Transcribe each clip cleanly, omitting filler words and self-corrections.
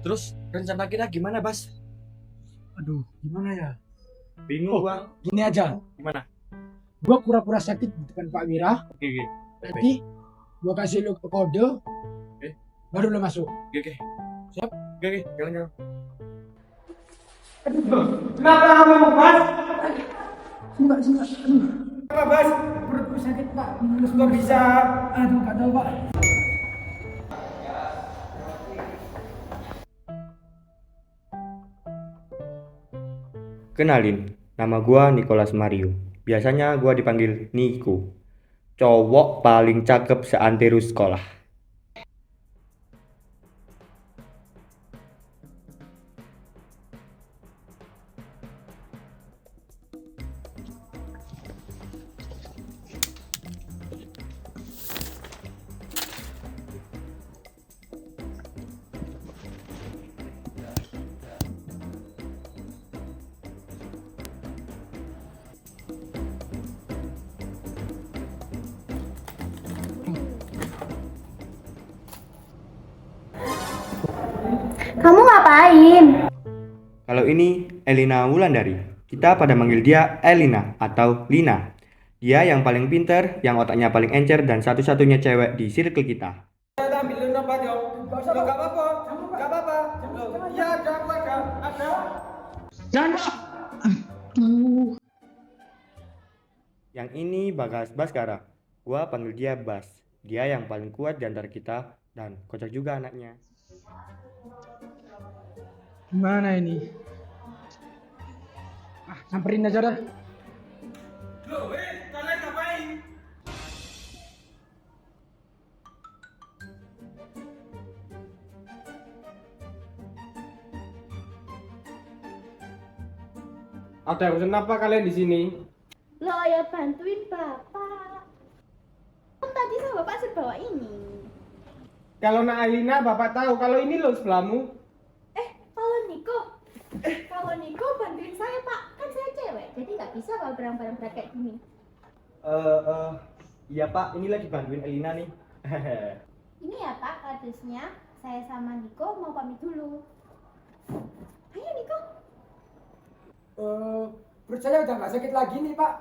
Terus rencana kita gimana, Bas? Aduh, gimana ya? Bingung gua. Gini aja, Gimana? gua pura-pura sakit di depan Pak Wira. Oke. Nanti gua kasih lu kode, Oke. baru lu masuk. Oke. Siap? Oke, jalan. Kenapa kamu Mas? Enggak. Apa, Bas? Perutku sakit Pak. Kok bisa? Aduh, nggak tahu Pak. Kenalin, nama gua Nicholas Mario. Biasanya gua dipanggil Niko. Cowok paling cakep seantero sekolah. Kamu ngapain? Kalau ini Elina Wulandari. Kita pada manggil dia Elina atau Lina. Dia yang paling pinter, yang otaknya paling encer dan satu-satunya cewek di circle kita. Ambilin apa, Jo? Enggak apa-apa. Iya, ada. Jangan Pak. Yang ini Bagas Baskara. Gua panggil dia Bas. Dia yang paling kuat di antara kita dan kocak juga anaknya. Gimana ini? Samperin aja dah. Loh, kalian ngapain? Ada urusan apa kalian di sini? Lo ya bantuin bapak. Kan tadi sama bapak sebawa ini. Kalau nak Alina, bapak tahu kalau ini lo sebelahmu. Kalau Niko bantuin saya pak. Kan saya cewek, jadi nggak bisa bawa barang-barang berat kayak gini. Iya Pak, ini lagi bantuin Elina nih. Ini ya pak kardusnya. Saya sama Niko mau pamit dulu. Ayo Niko. Perut saya udah nggak sakit lagi nih Pak.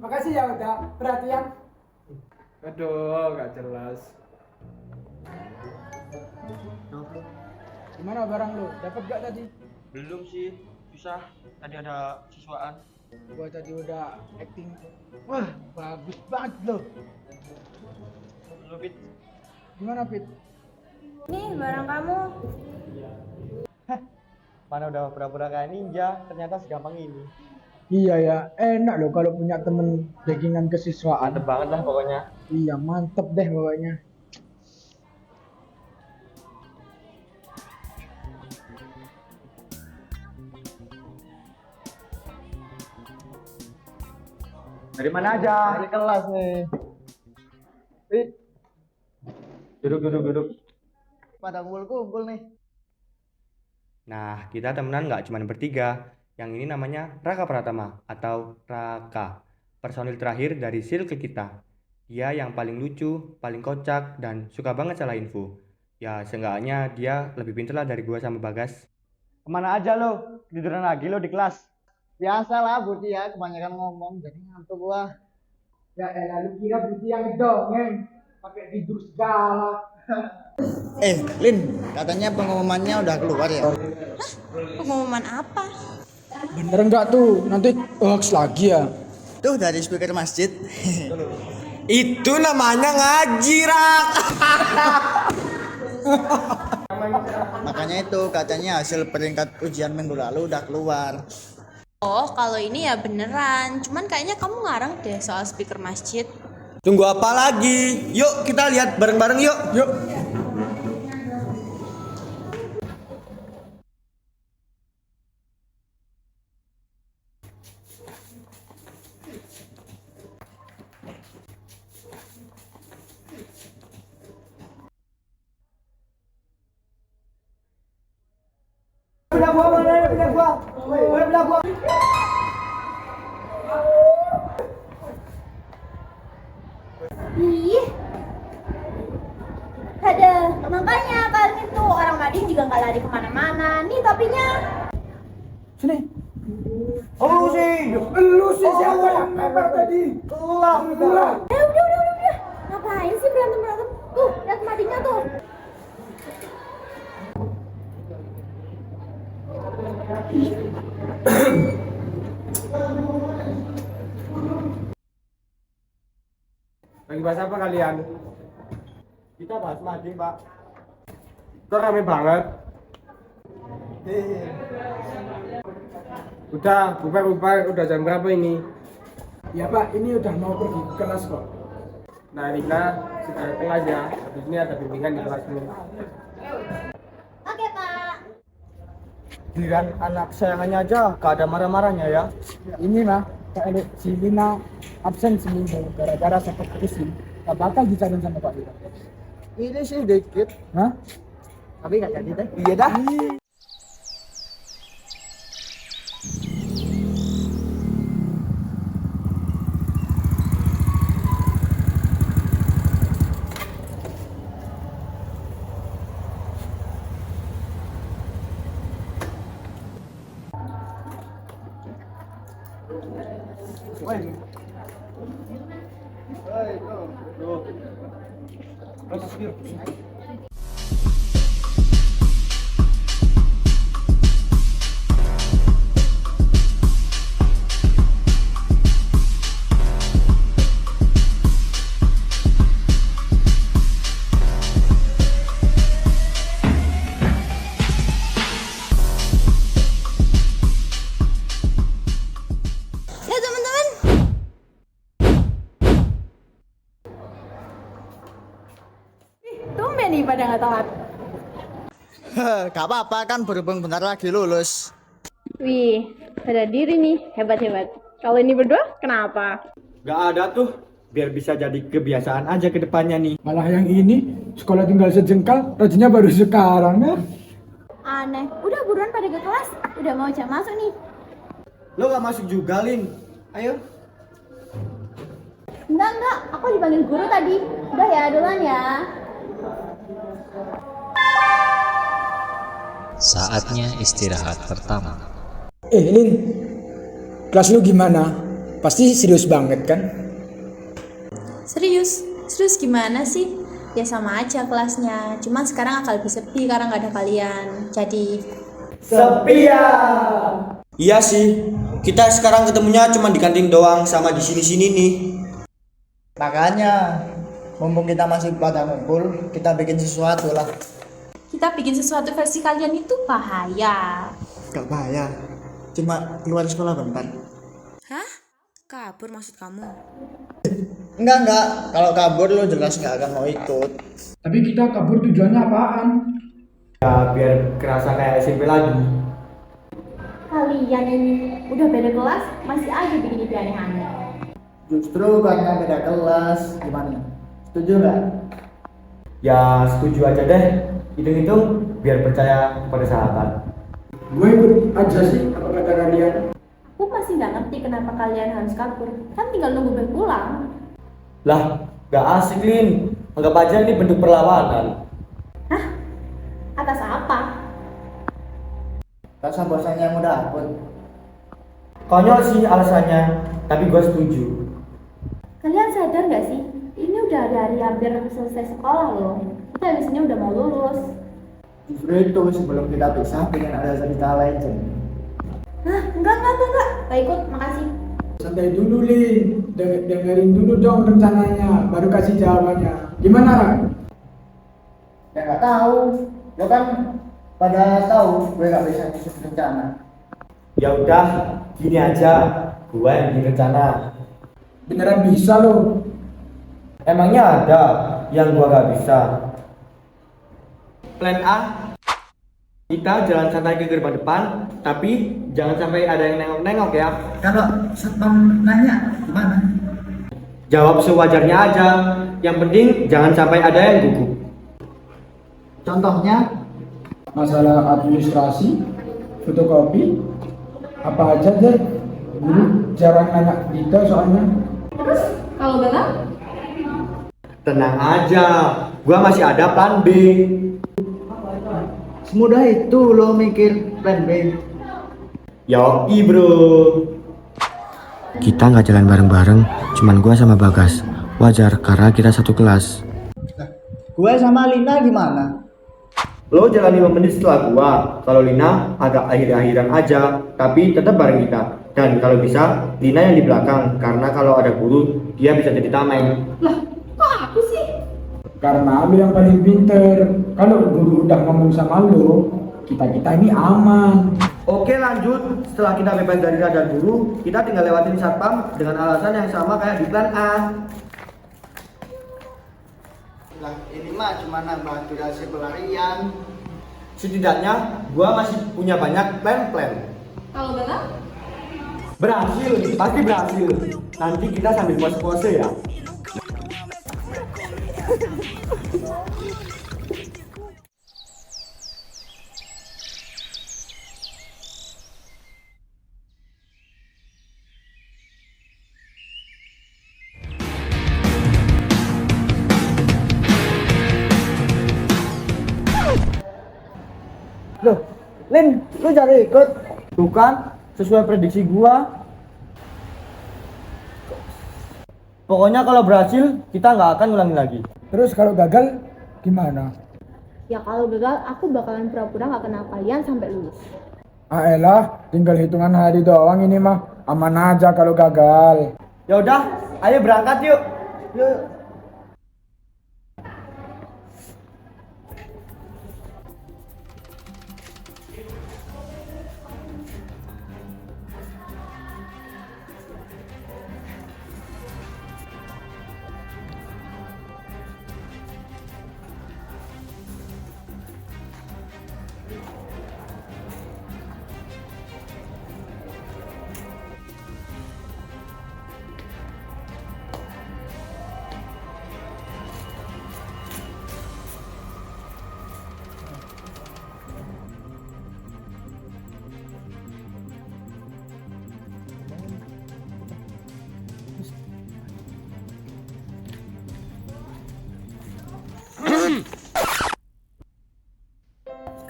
Makasih ya udah perhatian. Aduh, gak jelas. Gimana barang lu? Dapat gak tadi? Belum sih, susah. Tadi ada siswaan. Gua tadi udah acting. Wah, bagus banget loh. Lebih Gimana Pit? Nih barang kamu. mana udah pura-pura kayak ninja, ternyata segampang ini. Iya ya, enak loh kalau punya temen backingan kesiswaan. Mantep banget lah pokoknya. Iya, mantep deh pokoknya. Dari mana aja? Dari kelas nih. Duduk. Pada kumpul nih. Nah, kita temenan nggak cuma bertiga. Yang ini namanya Raka Pratama atau Raka. Personil terakhir dari circle kita. Dia yang paling lucu, paling kocak, dan suka banget salah info. Ya, seenggaknya dia lebih pintar lah dari gua sama Bagas. Kemana aja lo? Tiduran lagi lo di kelas? Biasalah Budi ya, kebanyakan ngomong jadi ngantuk gua. Ya elah, lu kira Budi yang dongeng pakai tidur segala. Lin, katanya pengumumannya udah keluar ya? Pengumuman apa? Bener enggak tuh? Nanti hoax lagi ya. Tuh dari speaker masjid. Itu namanya ngaji, Rak. Makanya itu katanya hasil peringkat ujian minggu lalu udah keluar. Oh, kalau ini ya beneran. Cuman kayaknya kamu ngarang deh soal speaker masjid. Tunggu apa lagi? Yuk kita lihat bareng-bareng yuk. Ih, ada makanya kalian itu orang mading juga nggak apinya. Sini. Oh sih. Lu sih siapa yang lempar tadi? Ulah. Udah. Ngapain sih berantem? Tuh, lihat matinya tuh. Lagi bahas apa kalian? Kita bahas mading, Pak. Kok rame banget? Udah, bubar. Udah jam berapa ini? Ya Pak, ini udah mau pergi ke kelas kok. Nah, Rina, kita datang aja. Habis ini ada bimbingan di kelas ini. Oke, Pak. Giliran anak sayangannya aja, gak ada marah-marahnya ya. Ini mah, kalau si Lina absen seminggu gara-gara sakit pusing, gak bakal dicariin sama Pak Lina. Ini sih dikit. Hah? Tapi gak jadi deh. Iya dah. Ya teman-teman, Tumben nih pada nggak telat. Gak apa-apa kan berhubung bentar lagi lulus. Wih, pada diri nih, hebat-hebat. Kalau ini berdua, kenapa? Gak ada tuh, biar bisa jadi kebiasaan aja ke depannya nih. Malah yang ini, sekolah tinggal sejengkal, rajinnya baru sekarang ya. Aneh, udah buruan pada ke kelas. Udah mau jam masuk nih. Lo gak masuk juga, Lin? Ayo. Enggak, aku dipanggil guru tadi. Udah ya, duluan ya. Saatnya istirahat pertama. Lin, kelas lu gimana? Pasti serius banget kan? serius gimana sih? Ya sama aja kelasnya, cuman sekarang agak lebih sepi karena nggak ada kalian. Jadi Sepi ya. Iya sih. Kita sekarang ketemunya cuma di kantin doang sama di sini-sini nih. Makanya mumpung kita masih pada ngumpul, kita bikin sesuatu lah. kita bikin sesuatu versi kalian itu bahaya. Gak bahaya. Cuma keluar sekolah bentar. Hah? Kabur maksud kamu? Enggak. Kalau kabur lo jelas nggak akan mau ikut. Tapi kita kabur tujuannya apaan? Ya, biar kerasa kayak SMP lagi. Kalian ini udah beda kelas, masih aja bikin ide aneh-aneh. Justru karena beda kelas, gimana? Setuju nggak? Ya, setuju aja deh. Hitung-hitung biar percaya pada sahabat. Gue ikut aja sih, apa kata kalian? Aku masih nggak ngerti kenapa kalian harus kabur. Kan tinggal nunggu Ben pulang. Lah, gak asik, Lin. Anggap aja ini bentuk perlawanan. Hah? Atas apa? Rasa bosannya yang udah akut. Konyol sih alasannya, tapi gue setuju. Kalian sadar nggak sih? Ini udah hari hampir selesai sekolah loh. Kita di sini udah mau lulus. Justru itu sebelum kita pisah pengen ada cerita lain. Hah? Enggak. Gak ikut, makasih. Santai dulu Lin, dengerin dulu dong rencananya, baru kasih jawabannya. Gimana Rak? Ya nggak tahu. Lo kan pada tahu gue nggak bisa nyusun rencana. Ya udah, gini aja. Gue yang bikin rencana. Beneran bisa loh. Emangnya ada yang gua gak bisa? Plan A, kita jalan santai ke gerbang depan, tapi jangan sampai ada yang nengok-nengok ya. Kalau satpam nanya gimana? Jawab sewajarnya aja. Yang penting jangan sampai ada yang gugup. Contohnya? Masalah administrasi, fotokopi, apa aja deh. Guru jarang nanya kita soalnya. Terus, kalau gagal? Tenang aja, gua masih ada plan B. Semudah itu lo mikir plan B. Yoki bro. Kita nggak jalan bareng-bareng, cuman gua sama Bagas. Wajar karena kita satu kelas. Gue sama Lina gimana? Lo jalan 5 menit setelah gua. Kalau Lina agak akhir-akhiran aja, tapi tetap bareng kita. Dan kalau bisa, Lina yang di belakang, karena kalau ada guru, dia bisa jadi tameng. Kok aku sih? Karena lu yang paling pinter. Kalau guru udah ngomong sama lu, kita ini aman. Oke lanjut, setelah kita bebas dari radar guru, kita tinggal lewatin satpam dengan alasan yang sama kayak di plan A. Lah ini mah cuma nambah durasi pelarian. Setidaknya gua masih punya banyak plan-plan. Kalau gagal? Berhasil, pasti berhasil. Nanti kita sambil pose-pose ya. Loh, Lin, lu cari ikut? Bukan, sesuai prediksi gua. Pokoknya kalau berhasil, kita nggak akan ngulangin lagi. Terus kalau gagal gimana? Ya kalau gagal, aku bakalan pura-pura gak kenal kalian sampai lulus. Ayolah, tinggal hitungan hari doang ini mah. Aman aja kalau gagal. Ya udah, ayo berangkat yuk. Yuk.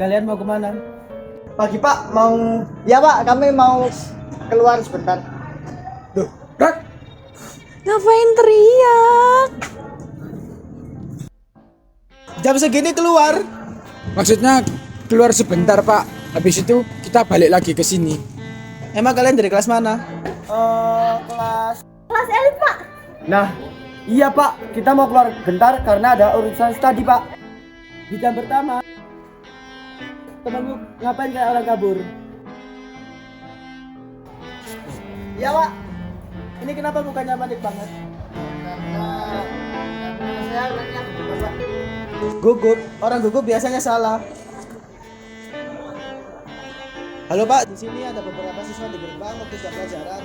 Kalian mau kemana? Pagi Pak, mau... Ya Pak, kami mau keluar sebentar. Rak, Ngapain teriak? Jam segini keluar. maksudnya keluar sebentar Pak. Habis itu kita balik lagi ke sini. Emang kalian dari kelas mana? Kelas elit, Pak. Nah, iya Pak, kita mau keluar bentar karena ada urusan studi Pak. Di jam pertama. Temanmu ngapain kayak orang kabur? Iya Pak. Ini kenapa mukanya panik banget? Saya orangnya Pak. Gugup, orang gugup biasanya salah. Halo Pak, di sini ada beberapa siswa di gerbang waktu jam pelajaran.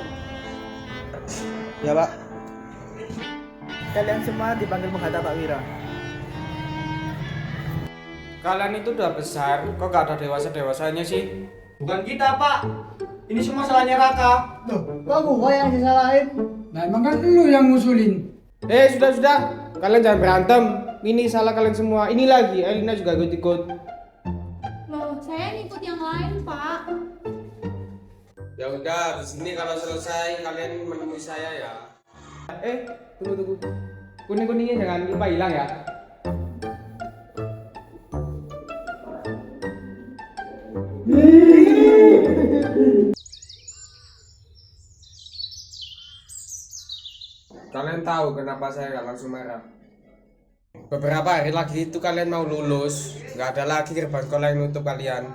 Ya Pak. Kalian semua dipanggil menghadap Pak Wira. Kalian itu udah besar, kok gak ada dewasa-dewasanya sih? Bukan kita Pak, ini semua salahnya Raka. Loh, kok gua yang disalahin? Nah emang kan lu yang ngusulin. Sudah, kalian jangan berantem. Ini salah kalian semua. Ini lagi, Elina juga ikut-ikut. Loh, saya ngikut yang lain, Pak. Ya udah, di sini kalau selesai kalian menemui saya ya. Tunggu. Kuning-kuningnya jangan lupa hilang ya. Kalian tahu kenapa saya gak langsung marah? Beberapa hari lagi itu kalian mau lulus, gak ada lagi gerbang sekolah yang nutup kalian.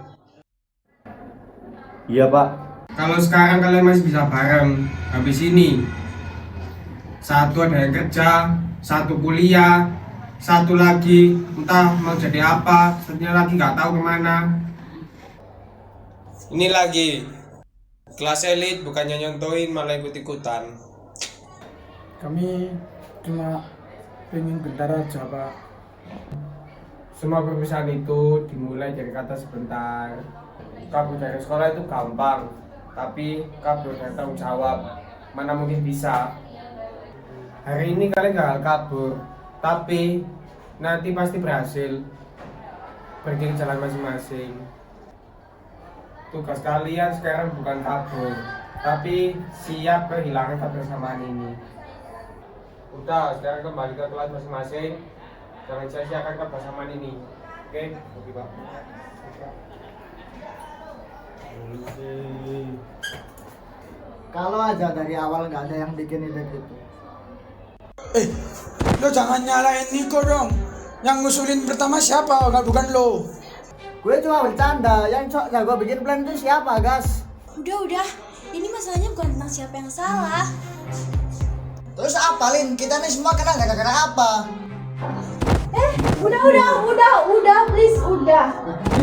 Iya Pak. Kalau sekarang kalian masih bisa bareng, habis ini satu ada yang kerja, satu kuliah, satu lagi entah mau jadi apa, satunya lagi nggak tahu kemana. Ini lagi kelas elit, bukannya nyontoin malah ikut-ikutan. Kami cuma pengen bentar aja Pak. Semua perpisahan itu dimulai dari kata sebentar. Kabur dari sekolah itu gampang, tapi kabur dari tanggung jawab mana mungkin bisa. Hari ini kalian gagal kabur, tapi nanti pasti berhasil. pergi ke jalan masing-masing. Tugas kalian sekarang bukan kabur, tapi siap kehilangan kebersamaan ini. Udah, sekarang kembali ke kelas masing-masing. Jangan sia-siakan kebersamaan ini. Oke, oke Pak. Kalau aja dari awal nggak ada yang bikin ide gitu. Lo jangan nyalain Niko dong. Yang ngusulin pertama siapa? Bukan lo. Gue cuma bercanda, yang jago bikin plan itu siapa, Gas? Udah. Ini masalahnya bukan tentang siapa yang salah. Terus apa, Lin? Kita nih semua kena gara-gara apa? Udah, please, udah.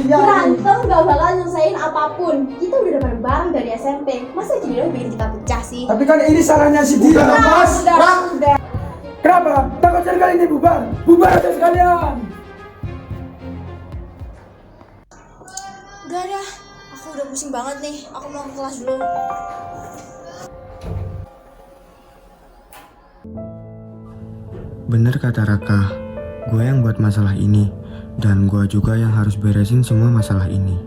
Berantem gak bakal nyelesain apapun. Kita udah bareng-bareng dari SMP. Masa jadi lo bikin kita pecah sih? Tapi kan ini salahnya si dia. Udah. Kenapa? Takut sekali ini bubar. Bubar aja sekalian. Udah. Aku udah pusing banget nih. Aku mau ke kelas dulu. Bener kata Raka, gue yang buat masalah ini, dan gue juga yang harus beresin semua masalah ini.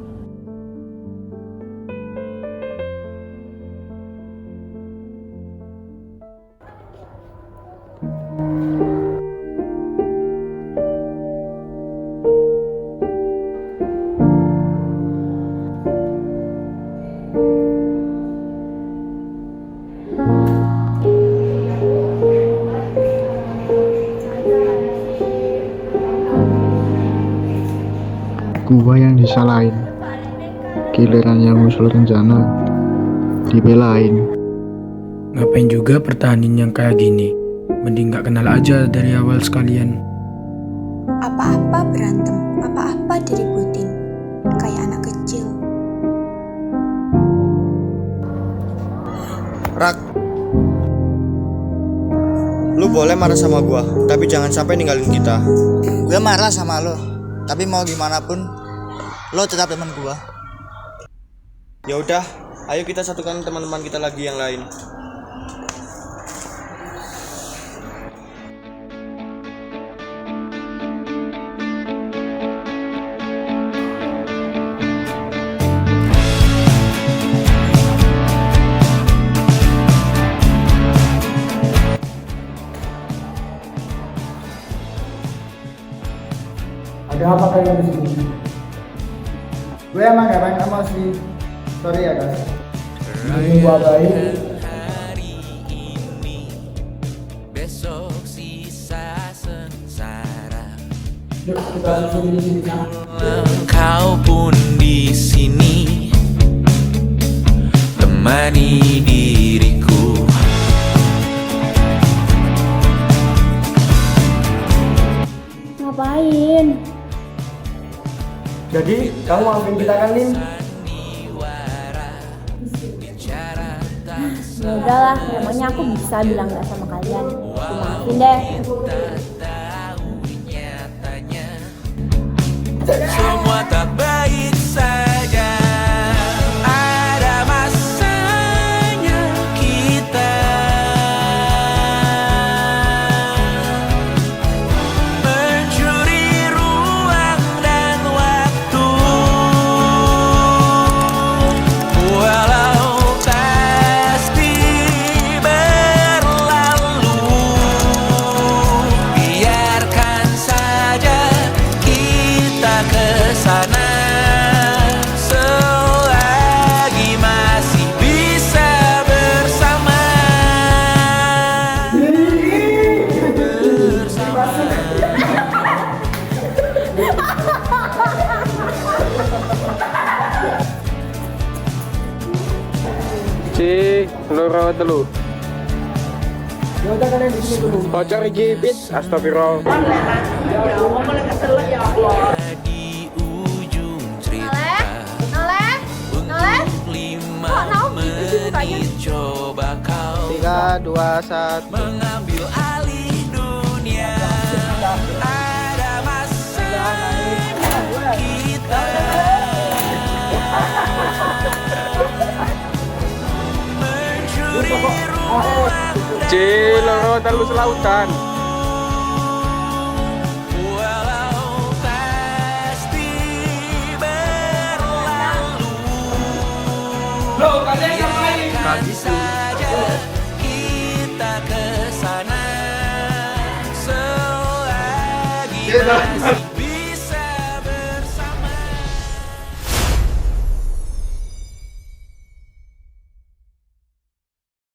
Gua yang disalahin, giliran yang ngusul rencana dibelain. Ngapain juga pertahanin yang kayak gini? Mending gak kenal aja dari awal sekalian. Apa-apa berantem, apa-apa diributin. Kayak anak kecil. Rak, lu boleh marah sama gue, tapi jangan sampai ninggalin kita. Gue marah sama lo, tapi mau gimana pun, lo tetap teman gue. Ya udah, ayo kita satukan teman-teman kita lagi yang lain. Ada apa kalian di sini? Gue emang gak pengen emosi. Sorry ya, Gas. Ini gua baik. Yuk kita susun di sini sana. Engkau pun di sini temani diriku. Ngapain? Jadi kamu maafin kita kan, Lin? Ya udahlah, namanya aku bisa bilang nggak sama kalian. Aku maafin deh. Semua tak baik saja. Ada masanya kita mencuri ruang dan waktu. Walau pasti berlalu, biarkan saja kita kesana selagi masih bisa bersama. Si, loro telu. Ya udah kalian di sini dulu. Bocor iki bis, astagfirullah. Di ujung cerita Noleh. Kok Naum gitu sih mukanya? coba kau 3, 2, 1. mengambil alih dunia. Ada masanya kita mencuri ruang C, loro telu selautan. walau pasti biarkan saja kita kesana selagi masih